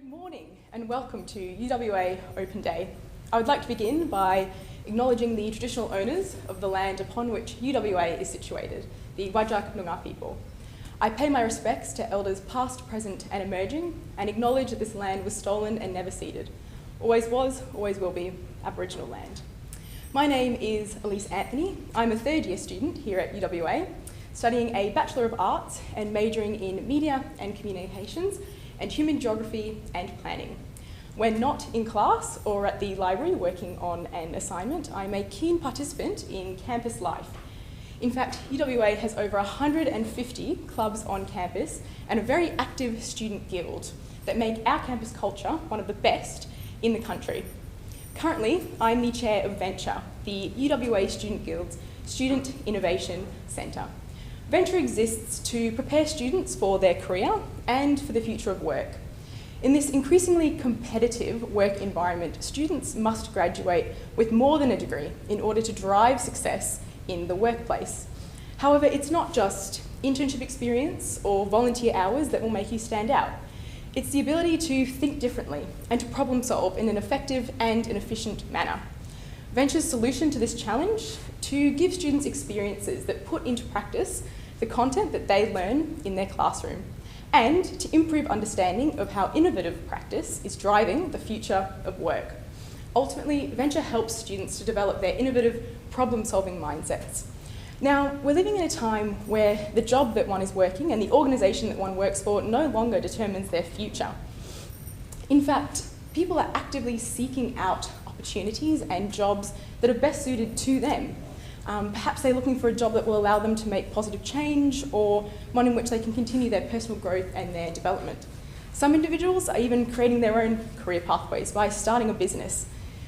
Good morning and welcome to UWA Open Day. I would like to begin by acknowledging the traditional owners of the land upon which UWA is situated, the Whadjuk Noongar people. I pay my respects to elders past, present and emerging and acknowledge that this land was stolen and never ceded. Always was, always will be Aboriginal land. My name is Elise Anthony. I'm a third year student here at UWA, studying a Bachelor of Arts and majoring in Media and Communications and Human Geography and Planning. When not in class or at the library working on an assignment, I'm a keen participant in campus life. In fact, UWA has over 150 clubs on campus and a very active student guild that make our campus culture one of the best in the country. Currently, I'm the chair of Venture, the UWA Student Guild's Student Innovation Centre. Venture exists to prepare students for their career and for the future of work. In this increasingly competitive work environment, students must graduate with more than a degree in order to drive success in the workplace. However, it's not just internship experience or volunteer hours that will make you stand out. It's the ability to think differently and to problem solve in an effective and an efficient manner. Venture's solution to this challenge: to give students experiences that put into practice the content that they learn in their classroom, and to improve understanding of how innovative practice is driving the future of work. Ultimately, Venture helps students to develop their innovative problem-solving mindsets. Now, we're living in a time where the job that one is working and the organisation that one works for no longer determines their future. In fact, people are actively seeking out opportunities and jobs that are best suited to them. Perhaps they're looking for a job that will allow them to make positive change, or one in which they can continue their personal growth and their development. Some individuals are even creating their own career pathways by starting a business.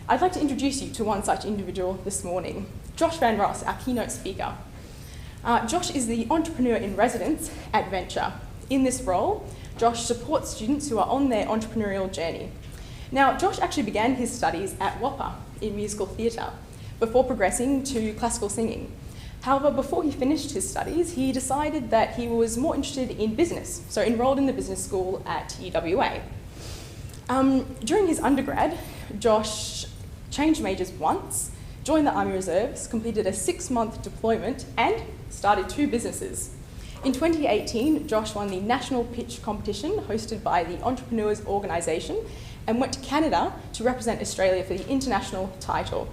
I'd like to introduce you to one such individual this morning, Josh Van Ross, our keynote speaker. Josh is the entrepreneur in residence at Venture. In this role, Josh supports students who are on their entrepreneurial journey. Now, Josh actually began his studies at WAAPA in musical theatre before progressing to classical singing. However, before he finished his studies, he decided that he was more interested in business, so enrolled in the business school at UWA. During his undergrad, Josh changed majors once, joined the Army Reserves, completed a 6-month deployment, and started 2 businesses. In 2018, Josh won the national pitch competition hosted by the Entrepreneurs Organisation and went to Canada to represent Australia for the international title.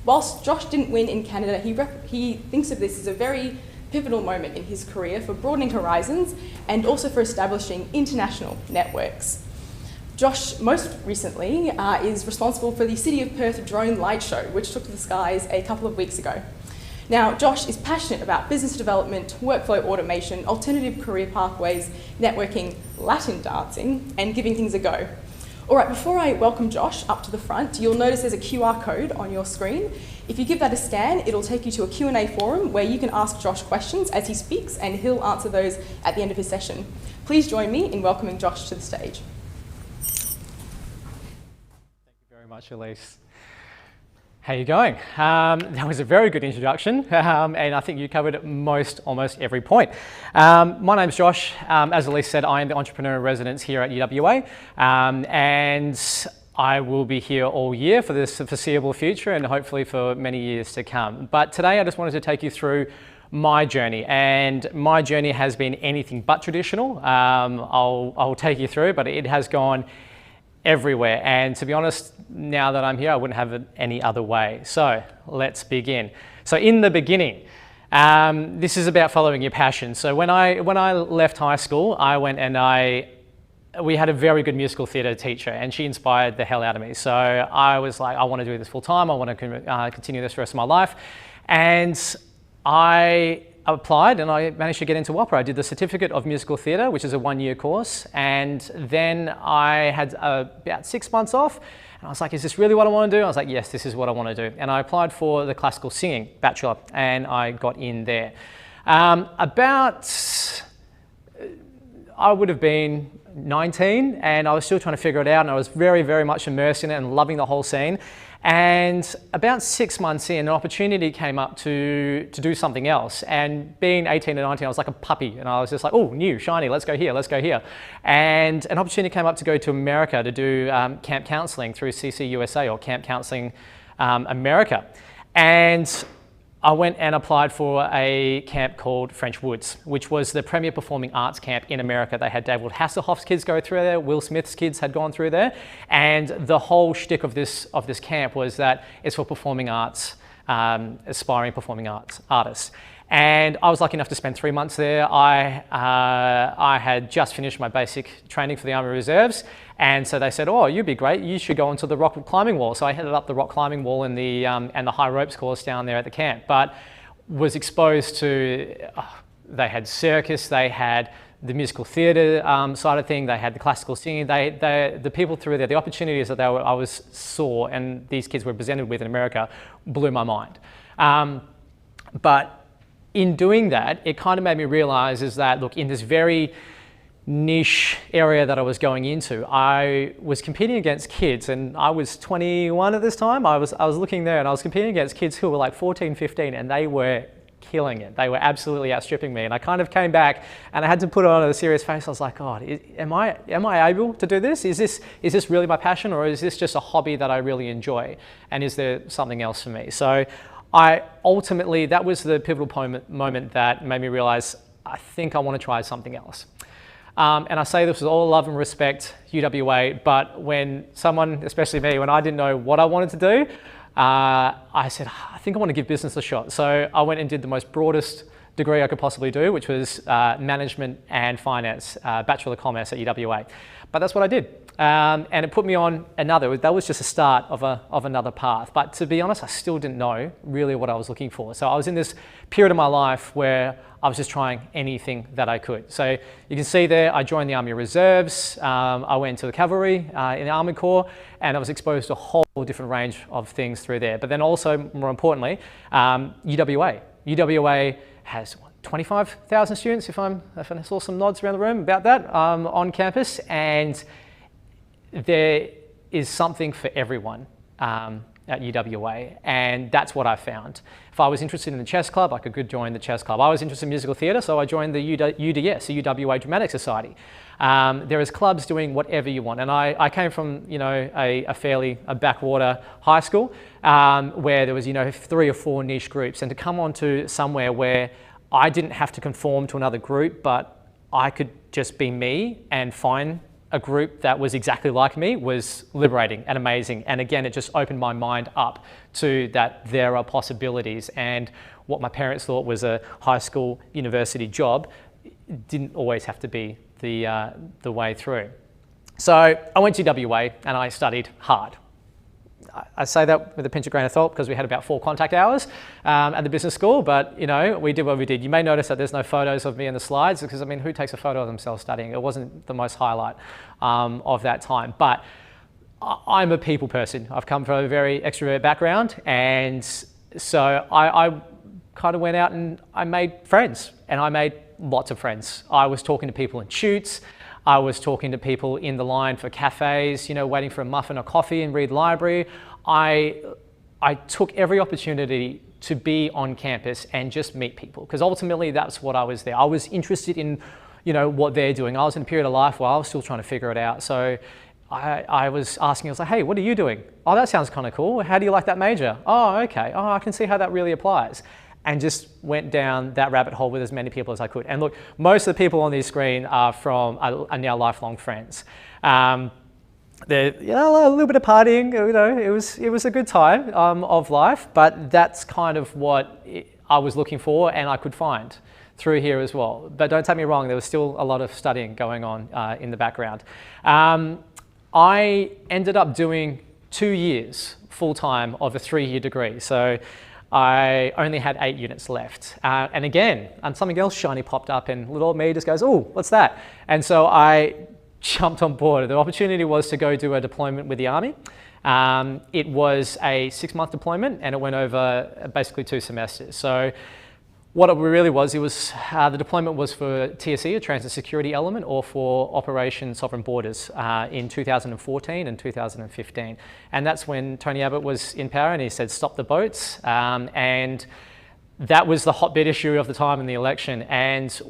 Whilst Josh didn't win in Canada, he thinks of this as a very pivotal moment in his career for broadening horizons and also for establishing international networks. Josh, most recently, is responsible for the City of Perth Drone Light Show, which took to the skies a couple of weeks ago. Now, Josh is passionate about business development, workflow automation, alternative career pathways, networking, Latin dancing, and giving things a go. All right, before I welcome Josh up to the front, you'll notice there's a QR code on your screen. If you give that a scan, it'll take you to a Q&A forum where you can ask Josh questions as he speaks, and he'll answer those at the end of his session. Please join me in welcoming Josh to the stage. Thank you very much, Elise. How are you going? That was a very good introduction, and I think you covered almost every point. My name's Josh. As Elise said, I am the entrepreneur in residence here at UWA, and I will be here all year for this foreseeable future and hopefully for many years to come. But today I just wanted to take you through my journey, and my journey has been anything but traditional. I'll take you through, but it has gone everywhere, and to be honest, now that I'm here, I wouldn't have it any other way. So let's begin. So in the beginning, this is about following your passion. So when I left high school, I went and we had a very good musical theatre teacher, and she inspired the hell out of me. So I was like, I want to do this full time. I want to continue this for the rest of my life, and I applied and I managed to get into WAAPA. I did the Certificate of Musical Theatre, which is a 1-year course, and then I had about 6 months off, and I was like, is this really what I want to do? I was like, yes, this is what I want to do. And I applied for the Classical Singing Bachelor, and I got in there. I would have been 19, and I was still trying to figure it out, and I was very, very much immersed in it and loving the whole scene. And about 6 months in, an opportunity came up to do something else. And being 18 and 19, I was like a puppy. And I was just like, oh, new, shiny, let's go here, let's go here. And an opportunity came up to go to America to do camp counseling through CCUSA, or Camp Counseling America. And I went and applied for a camp called French Woods, which was the premier performing arts camp in America. They had David Hasselhoff's kids go through there, Will Smith's kids had gone through there, and the whole shtick of this camp was that it's for performing arts, aspiring performing arts artists. And I was lucky enough to spend 3 months there. I had just finished my basic training for the Army Reserves, and so they said, "Oh, you'd be great. You should go onto the rock climbing wall." So I headed up the rock climbing wall and the high ropes course down there at the camp. But was exposed to, they had circus, they had the musical theatre side of thing, they had the classical singing. The people through there, the opportunities that I saw and these kids were presented with in America blew my mind. But in doing that, it kind of made me realize is that, look, in this very niche area that I was going into, I was competing against kids, and I was 21 at this time. I was looking there and I was competing against kids who were like 14, 15, and they were killing it. They were absolutely outstripping me. And I kind of came back and I had to put on a serious face. I was like, God, am I able to do this? Is this really my passion, or is this just a hobby that I really enjoy? And is there something else for me? So ultimately, that was the pivotal moment that made me realize, I think I want to try something else. And I say this with all love and respect, UWA, but when someone, especially me, when I didn't know what I wanted to do, I said, I think I want to give business a shot. So I went and did the most broadest degree I could possibly do, which was management and finance, Bachelor of Commerce at UWA. But that's what I did. And it put me on that was just a start of another path. But to be honest, I still didn't know really what I was looking for. So I was in this period of my life where I was just trying anything that I could. So you can see there, I joined the Army Reserves, I went to the cavalry in the Army Corps, and I was exposed to a whole different range of things through there. But then also, more importantly, UWA. UWA has 25,000 students, if I saw some nods around the room about that, on campus, and there is something for everyone at UWA, and that's what I found. If I was interested in the chess club, I could join the chess club. I was interested in musical theatre, so I joined the UDS, the UWA Dramatic Society. There is clubs doing whatever you want, and I came from a backwater high school where there was 3 or 4 niche groups, and to come onto somewhere where I didn't have to conform to another group, but I could just be me and find a group that was exactly like me was liberating and amazing. And again, it just opened my mind up to that there are possibilities, and what my parents thought was a high school university job didn't always have to be the way through. So I went to UWA and I studied hard. I say that with a pinch of grain of salt because we had about 4 contact hours at the business school, but we did what we did. You may notice that there's no photos of me in the slides because, I mean, who takes a photo of themselves studying? It wasn't the most highlight of that time, but I'm a people person. I've come from a very extrovert background, and so I kind of went out and I made friends, and I made lots of friends. I was talking to people in shoots. I was talking to people in the line for cafes, waiting for a muffin or coffee in Reed Library. I took every opportunity to be on campus and just meet people, because ultimately that's what I was there. I was interested in, what they're doing. I was in a period of life where I was still trying to figure it out. So I was asking, I was like, hey, what are you doing? Oh, that sounds kind of cool. How do you like that major? Oh, okay. Oh, I can see how that really applies. And just went down that rabbit hole with as many people as I could. And look, most of the people on this screen are are now lifelong friends. They're a little bit of partying, it was a good time of life, but that's kind of what I was looking for and I could find through here as well. But don't take me wrong, there was still a lot of studying going on in the background. I ended up doing 2 years full-time of a 3-year degree. So I only had 8 units left. And again, something else shiny popped up and little old me just goes, oh, what's that? And so I jumped on board. The opportunity was to go do a deployment with the Army. It was a 6-month deployment and it went over basically 2 semesters. So what it really was, it was the deployment was for TSE, a transit security element, or for Operation Sovereign Borders in 2014 and 2015. And that's when Tony Abbott was in power and he said, stop the boats. And that was the hotbed issue of the time in the election. And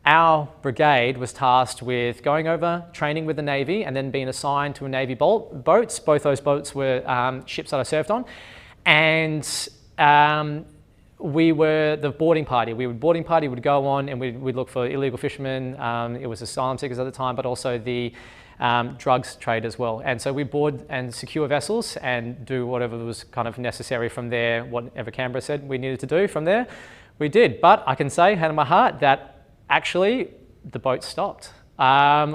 our brigade was tasked with going over, training with the Navy, and then being assigned to a Navy boats. Both those boats were ships that I served on. And we were the boarding party. Boarding party would go on and we'd look for illegal fishermen. It was asylum seekers at the time, but also the drugs trade as well. And so we board and secure vessels and do whatever was kind of necessary from there, whatever Canberra said we needed to do from there, we did. But I can say, hand on my heart, that actually the boat stopped.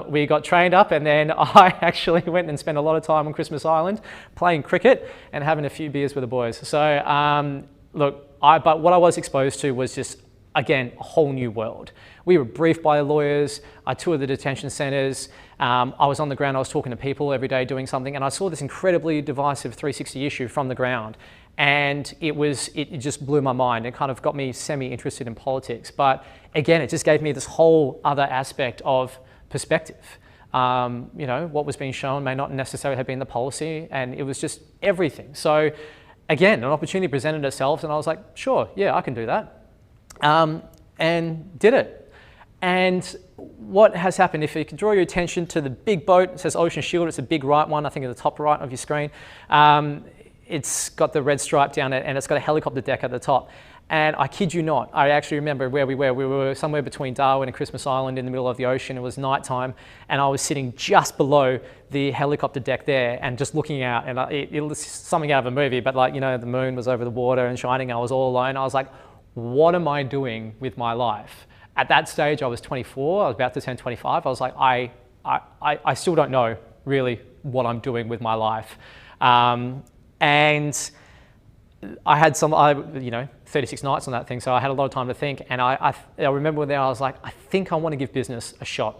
We got trained up and then I actually went and spent a lot of time on Christmas Island playing cricket and having a few beers with the boys. So look, but what I was exposed to was just, again, a whole new world. We were briefed by lawyers, I toured the detention centres, I was on the ground, I was talking to people every day doing something, and I saw this incredibly divisive 360 issue from the ground. And it just blew my mind. It kind of got me semi-interested in politics. But again, it just gave me this whole other aspect of perspective. You know, what was being shown may not necessarily have been the policy, and it was just everything. So again, an opportunity presented itself and I was like, sure, yeah, I can do that. And did it. And what has happened, if you can draw your attention to the big boat, it says Ocean Shield, it's a big right one, I think at the top right of your screen. It's got the red stripe down it and it's got a helicopter deck at the top. And I kid you not, I actually remember where we were. We were somewhere between Darwin and Christmas Island in the middle of the ocean. It was nighttime and I was sitting just below the helicopter deck there and just looking out, and it was something out of a movie, but like, you know, the moon was over the water and shining. I was all alone. I was like, what am I doing with my life? At that stage, I was 24. I was about to turn 25. I was like, I still don't know really what I'm doing with my life. And I had 36 nights on that thing, so I had a lot of time to think. And I remember there I was like, I think I want to give business a shot.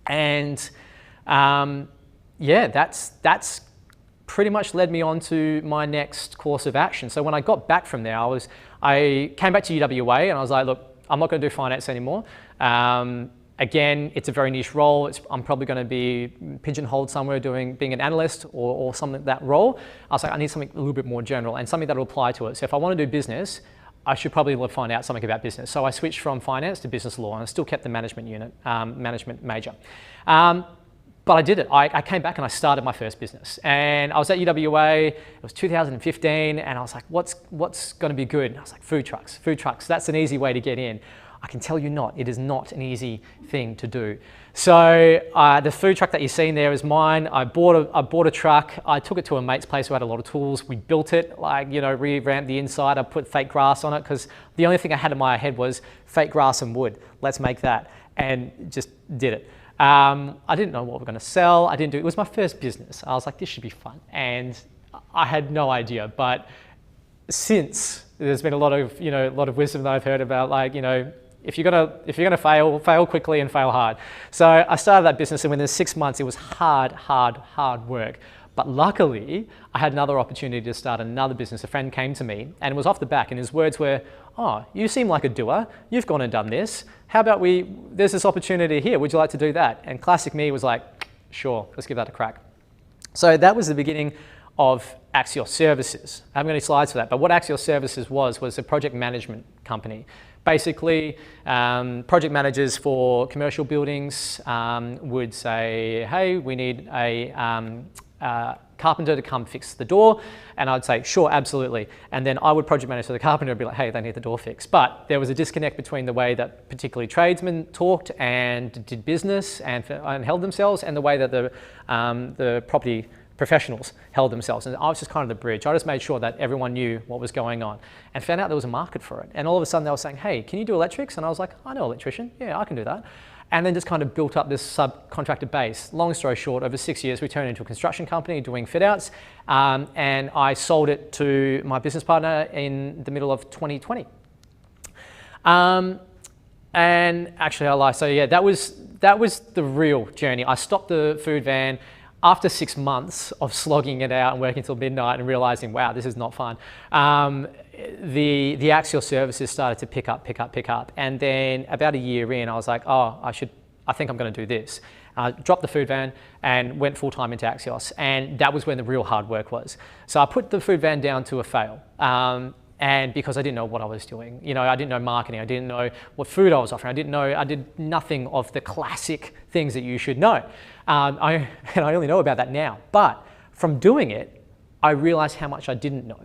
And yeah, that's pretty much led me on to my next course of action. So when I got back from there, I came back to UWA and I was like, look, I'm not going to do finance anymore. Again, it's a very niche role. I'm probably going to be pigeonholed somewhere being an analyst or something, that role. I was like, I need something a little bit more general and something that will apply to it. So if I want to do business, I should probably find out something about business. So I switched from finance to business law and I still kept the management unit, management major. But I did it. I came back and I started my first business. And I was at UWA, it was 2015, and I was like, what's going to be good? And I was like, food trucks. Food trucks, that's an easy way to get in. I can tell you not, it is not an easy thing to do. So the food truck that you're seeing there is mine. I bought a truck. I took it to a mate's place who had a lot of tools. We built it, like, you know, revamped the inside. I put fake grass on it because the only thing I had in my head was fake grass and wood. Let's make that, and just did it. I didn't know what we're going to sell. It was my first business. I was like, this should be fun. And I had no idea. But since there's been a lot of wisdom that I've heard about, like, you know, if you're gonna fail quickly and fail hard. So I started that business, and within 6 months, it was hard work. But luckily, I had another opportunity to start another business. A friend came to me, and it was off the back, and his words were, oh, you seem like a doer. You've gone and done this. How about there's this opportunity here. Would you like to do that? And classic me was like, sure, let's give that a crack. So that was the beginning of Axios Services. I haven't got any slides for that, but what Axios Services was a project management company. Basically, project managers for commercial buildings would say, hey, we need a carpenter to come fix the door, and I'd say, sure, absolutely. And then I would project manage for the carpenter and be like, hey, they need the door fixed. But there was a disconnect between the way that particularly tradesmen talked and did business and held themselves, and the way that the property professionals held themselves. And I was just kind of the bridge. I just made sure that everyone knew what was going on and found out there was a market for it. And all of a sudden they were saying, hey, can you do electrics? And I was like, I know an electrician. Yeah, I can do that. And then just kind of built up this subcontractor base. Long story short, over 6 years, we turned into a construction company doing fit outs. And I sold it to my business partner in the middle of 2020. And actually I lied. So yeah, that was the real journey. I stopped the food van. after 6 months of slogging it out and working till midnight and realizing, wow, this is not fun, the Axios services started to pick up. And then about a year in, I was like, oh, I think I'm going to do this. Dropped the food van and went full time into Axios. And that was when the real hard work was. So I put the food van down to a fail. And because I didn't know what I was doing, I didn't know marketing, I didn't know what food I was offering, I did nothing of the classic things that you should know. I only know about that now. But from doing it, I realized how much I didn't know.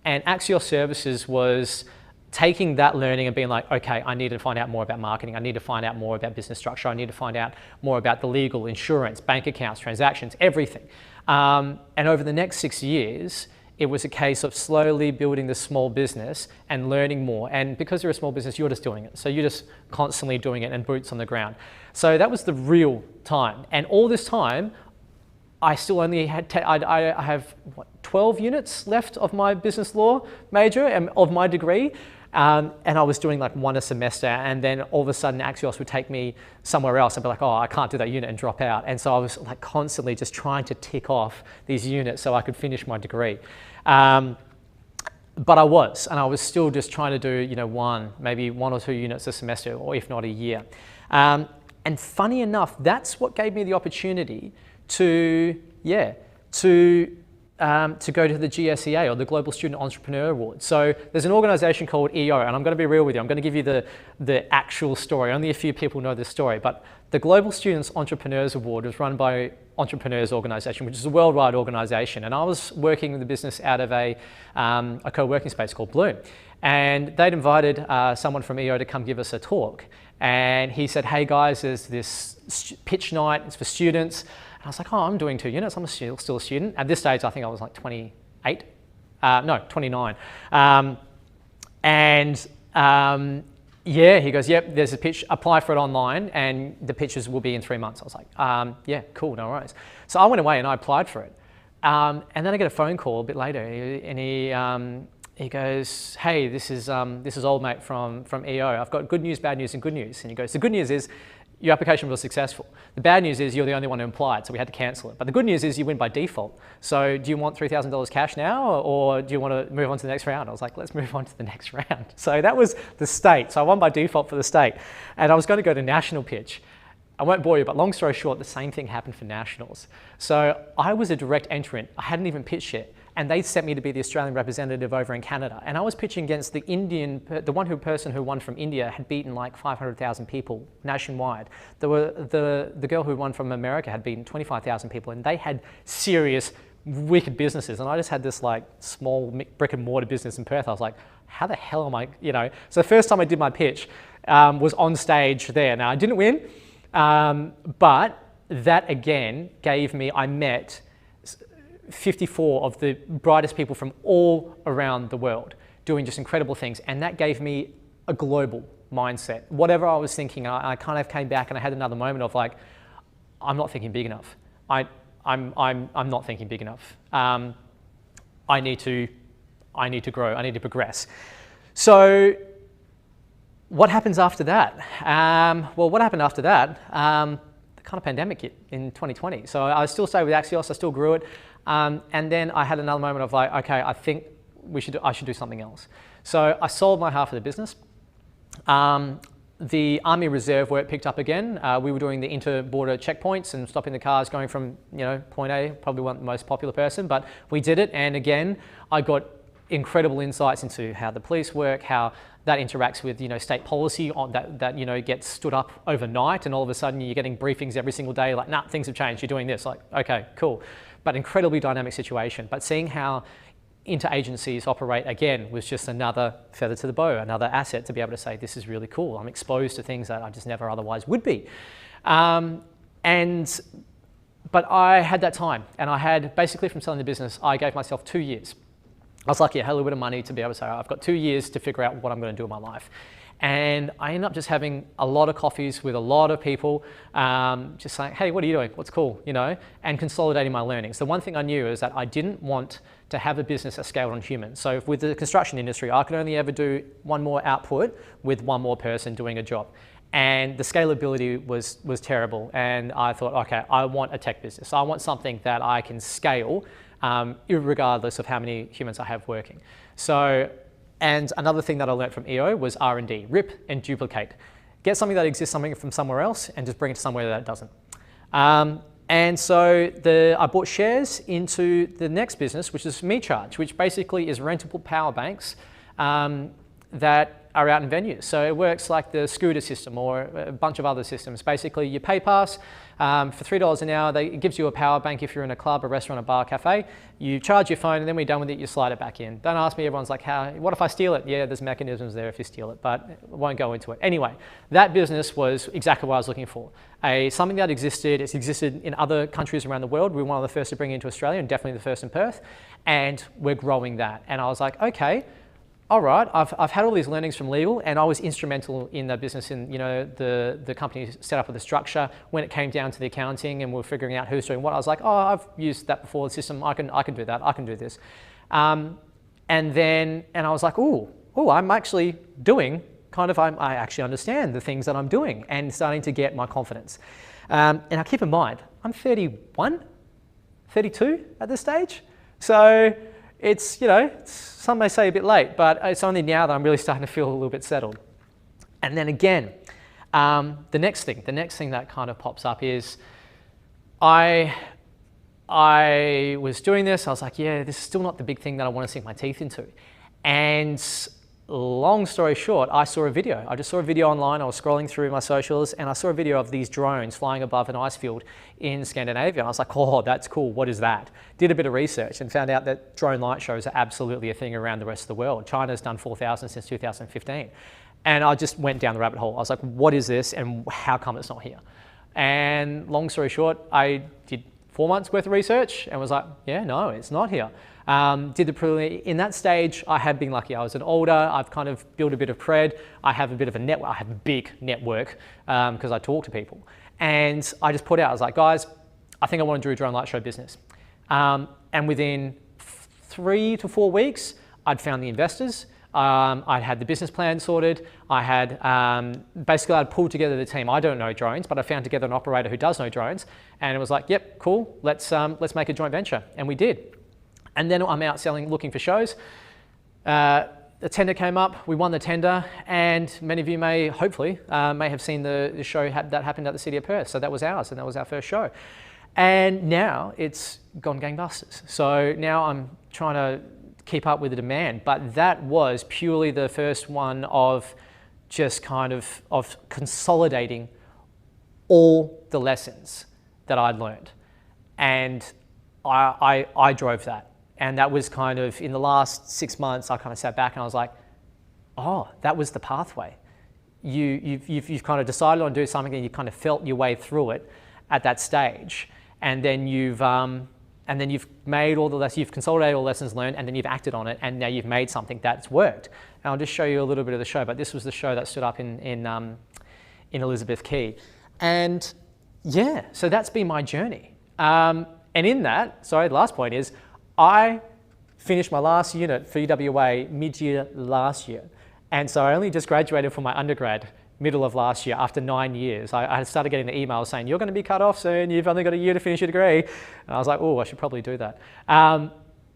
And Axios Services was taking that learning and being like, okay, I need to find out more about marketing. I need to find out more about business structure. I need to find out more about the legal, insurance, bank accounts, transactions, everything. And over the next 6 years, it was a case of slowly building the small business and learning more. And because you're a small business, you're just doing it. So you're just constantly doing it and boots on the ground. So that was the real time. And all this time, I still only had, I have 12 units left of my business law major and of my degree. And I was doing like one a semester, and then all of a sudden Axios would take me somewhere else and be like, oh, I can't do that unit, and drop out. And so I was like constantly just trying to tick off these units so I could finish my degree. But I was still just trying to do, maybe 1 or 2 units a semester, or if not a year. And funny enough, that's what gave me the opportunity to go to the GSEA, or the Global Student Entrepreneur Award. So there's an organization called EO, and I'm going to be real with you. I'm going to give you the actual story. Only a few people know this story, but the Global Students Entrepreneurs Award was run by Entrepreneurs Organization, which is a worldwide organization. And I was working in the business out of a co-working space called Bloom. And they'd invited someone from EO to come give us a talk. And he said, hey guys, there's this pitch night, it's for students. I was like, oh, I'm doing 2 units. I'm still a student. At this stage, I think I was like 28. No, 29. He goes, yep, there's a pitch. Apply for it online, and the pitches will be in 3 months. I was like, yeah, cool, no worries. So I went away and I applied for it. And then I get a phone call a bit later, and he goes, hey, this is old mate from EO. I've got good news, bad news, and good news. And he goes, the good news is, your application was successful. The bad news is you're the only one who applied, so we had to cancel it. But the good news is you win by default. So do you want $3,000 cash now, or do you want to move on to the next round? I was like, let's move on to the next round. So that was the state. So I won by default for the state. And I was going to go to national pitch. I won't bore you, but long story short, the same thing happened for nationals. So I was a direct entrant. I hadn't even pitched yet. And they sent me to be the Australian representative over in Canada. And I was pitching against the person who won from India had beaten like 500,000 people nationwide. The girl who won from America had beaten 25,000 people, and they had serious, wicked businesses. And I just had this like small brick and mortar business in Perth. I was like, how the hell am I, So the first time I did my pitch was on stage there. Now I didn't win, but that again I met 54 of the brightest people from all around the world doing just incredible things, and that gave me a global mindset. Whatever I was thinking, I kind of came back and I had another moment of like, I'm not thinking big enough. I'm not thinking big enough. I need to grow. I need to progress. So what happens after that? Well, what happened after that? The kind of pandemic hit in 2020. So I still stayed with Axios. I still grew it. And then I had another moment of like, okay, I think I should do something else. So I sold my half of the business. The Army Reserve work picked up again. We were doing the inter-border checkpoints and stopping the cars going from point A. Probably wasn't the most popular person, but we did it. And again, I got incredible insights into how the police work, how that interacts with state policy that gets stood up overnight, and all of a sudden you're getting briefings every single day like, nah, things have changed, you're doing this. Like, okay, cool. But incredibly dynamic situation. But seeing how interagencies operate again was just another feather to the bow, another asset to be able to say, this is really cool. I'm exposed to things that I just never otherwise would be. But I had that time, and I had basically from selling the business, I gave myself 2 years. I was lucky, I had a little bit of money to be able to say, I've got 2 years to figure out what I'm going to do in my life. And I ended up just having a lot of coffees with a lot of people, just saying, hey, what are you doing? What's cool? And consolidating my learnings. The one thing I knew is that I didn't want to have a business that scaled on humans. So with the construction industry, I could only ever do one more output with one more person doing a job. And the scalability was terrible. And I thought, okay, I want a tech business. I want something that I can scale regardless of how many humans I have working. So, and another thing that I learned from EO was R&D, rip and duplicate. Get something that exists from somewhere else and just bring it to somewhere that doesn't. And so I bought shares into the next business, which is MeCharge, which basically is rentable power banks that are out in venues. So it works like the scooter system or a bunch of other systems. Basically, you pay pass for $3 an hour. It gives you a power bank if you're in a club, a restaurant, a bar, cafe. You charge your phone, and then when you're done with it, you slide it back in. Don't ask me, everyone's like, what if I steal it? Yeah, there's mechanisms there if you steal it, but I won't go into it. Anyway, that business was exactly what I was looking for. Something that existed, it's existed in other countries around the world. We were one of the first to bring it into Australia, and definitely the first in Perth, and we're growing that. And I was like, okay, all right, I've had all these learnings from legal, and I was instrumental in the business, in the company set up with the structure. When it came down to the accounting and we were figuring out who's doing what, I was like, oh, I've used that before, the system, I can do that, I can do this. And I was like, oh, I'm actually doing I actually understand the things that I'm doing, and starting to get my confidence. And I keep in mind, I'm 31, 32 at this stage. So it's, some may say a bit late, but it's only now that I'm really starting to feel a little bit settled. And then again, the next thing that kind of pops up is I was doing this, I was like, yeah, this is still not the big thing that I want to sink my teeth into. And long story short, I saw a video. I just saw a video online. I was scrolling through my socials, and I saw a video of these drones flying above an ice field in Scandinavia. And I was like, oh, that's cool. What is that? Did a bit of research and found out that drone light shows are absolutely a thing around the rest of the world. China's done 4,000 since 2015. And I just went down the rabbit hole. I was like, what is this, and how come it's not here? And long story short, I did 4 months worth of research and was like, yeah, no, it's not here. In that stage, I had been lucky. I was older, I've kind of built a bit of cred. I have a bit of a network, I have a big network because I talk to people. And I just put out, I was like, guys, I think I want to do a drone light show business. And within 3 to 4 weeks, I'd found the investors. I'd had the business plan sorted. I had, basically I'd pulled together the team. I don't know drones, but I found together an operator who does know drones. And it was like, yep, cool, let's make a joint venture. And we did. And then I'm out looking for shows. The tender came up, we won the tender, and many of you may have seen the show that happened at the City of Perth. So that was ours, and that was our first show. And now it's gone gangbusters. So now I'm trying to keep up with the demand, but that was purely the first one of just kind of consolidating all the lessons that I'd learned. And I drove that. And that was kind of, in the last 6 months, I kind of sat back and I was like, oh, that was the pathway. You've kind of decided on doing something and you kind of felt your way through it at that stage. And then you've made all the lessons, you've consolidated all the lessons learned, and then you've acted on it, and now you've made something that's worked. And I'll just show you a little bit of the show, but this was the show that stood up in Elizabeth Quay. And yeah, so that's been my journey. And in that, the last point is, I finished my last unit for UWA mid-year last year. And so I only just graduated from my undergrad middle of last year after 9 years. I started getting the emails saying, you're going to be cut off soon, you've only got a year to finish your degree. And I was like, oh, I should probably do that.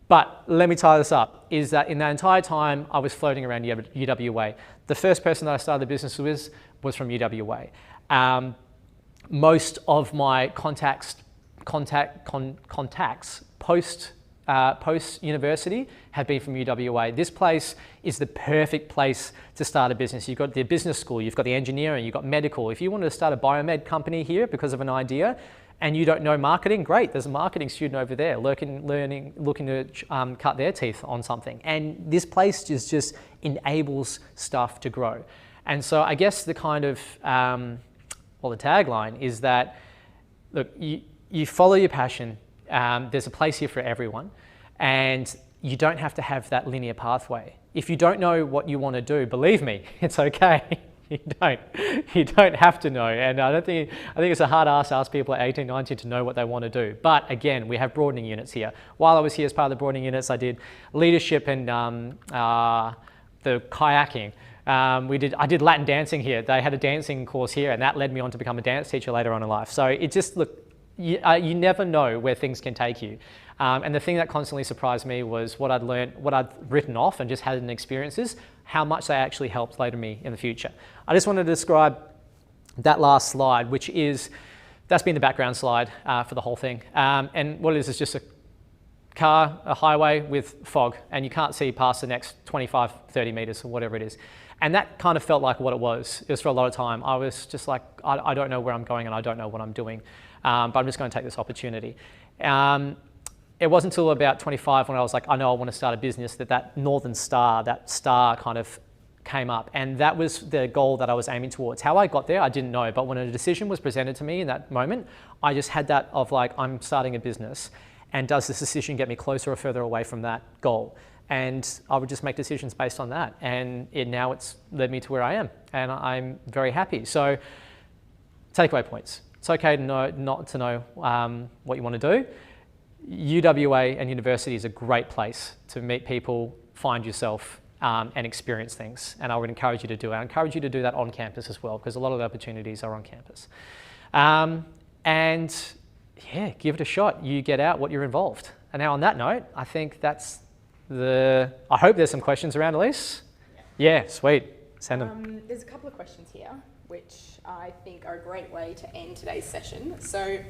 But let me tie this up, is that in that entire time, I was floating around UWA. The first person that I started the business with was from UWA. Most of my contacts post-university have been from UWA. This place is the perfect place to start a business. You've got the business school, you've got the engineering, you've got medical. If you wanted to start a biomed company here because of an idea and you don't know marketing, great, there's a marketing student over there looking to cut their teeth on something. And this place just enables stuff to grow. And so I guess the kind of, the tagline is that, look, you follow your passion. There's a place here for everyone, and you don't have to have that linear pathway. If you don't know what you want to do, believe me, it's okay. You don't have to know. And I think it's a hard ask to ask people at 18, 19 to know what they want to do. But again, we have broadening units here. While I was here as part of the broadening units, I did leadership and the kayaking. I did Latin dancing here. They had a dancing course here, and that led me on to become a dance teacher later on in life. So it just, look, you never know where things can take you. And the thing that constantly surprised me was what I'd learned, what I'd written off and just had in experiences, how much they actually helped later me in the future. I just wanted to describe that last slide, which is, that's been the background slide for the whole thing. And what it is just a highway with fog, and you can't see past the next 25, 30 meters or whatever it is. And that kind of felt like what it was. It was for a lot of time. I was just like, I don't know where I'm going and I don't know what I'm doing, but I'm just going to take this opportunity. It wasn't until about 25 when I was like, I know I want to start a business, that Northern Star, that star kind of came up. And that was the goal that I was aiming towards. How I got there, I didn't know. But when a decision was presented to me in that moment, I just had that of like, I'm starting a business. And does this decision get me closer or further away from that goal? And I would just make decisions based on that. And now it's led me to where I am. And I'm very happy. So takeaway points. It's okay to know, not to know what you want to do. UWA and university is a great place to meet people, find yourself, and experience things. And I would encourage you to do it. I encourage you to do that on campus as well, because a lot of the opportunities are on campus. And yeah, give it a shot. You get out what you're involved. And now on that note, I think that's I hope there's some questions around, Elise. Yeah, sweet. Send them. There's a couple of questions here, which I think are a great way to end today's session. So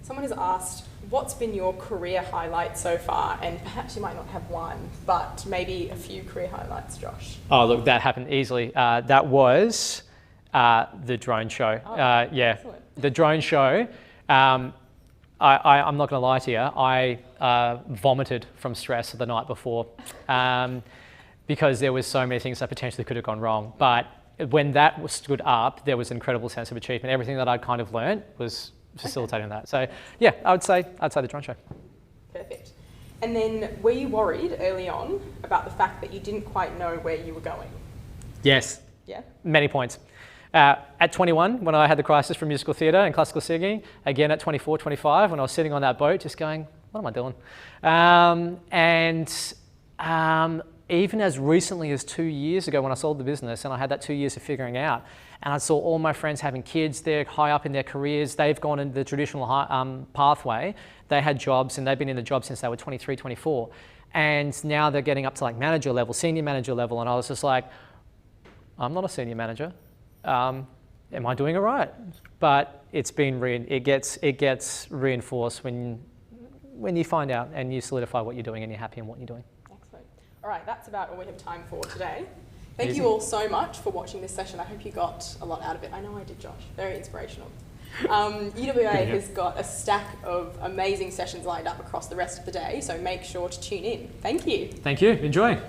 someone has asked, what's been your career highlight so far? And perhaps you might not have one, but maybe a few career highlights, Josh. Oh, look, that happened easily. That was the drone show. Oh, yeah, excellent. The drone show. I'm not going to lie to you. I vomited from stress the night before because there was so many things that potentially could have gone wrong. But when that was stood up, there was an incredible sense of achievement. Everything that I'd kind of learned was facilitating that. So yeah, I'd say the drone show. Perfect. And then were you worried early on about the fact that you didn't quite know where you were going? Yes. Yeah? Many points. At 21, when I had the crisis from musical theatre and classical singing, again at 24, 25, when I was sitting on that boat just going, what am I doing? Even as recently as 2 years ago when I sold the business and I had that 2 years of figuring out, and I saw all my friends having kids, they're high up in their careers, they've gone into the traditional pathway, they had jobs and they've been in the job since they were 23, 24. And now they're getting up to like manager level, senior manager level, and I was just like, I'm not a senior manager. Am I doing it right? But it's been it gets reinforced when you find out and you solidify what you're doing and you're happy in what you're doing. Excellent. All right, that's about all we have time for today. Thank Easy. you all so much for watching this session. I hope you got a lot out of it. I know I did, Josh. Very inspirational. UWA has got a stack of amazing sessions lined up across the rest of the day, so make sure to tune in. Thank you. Thank you. Enjoy.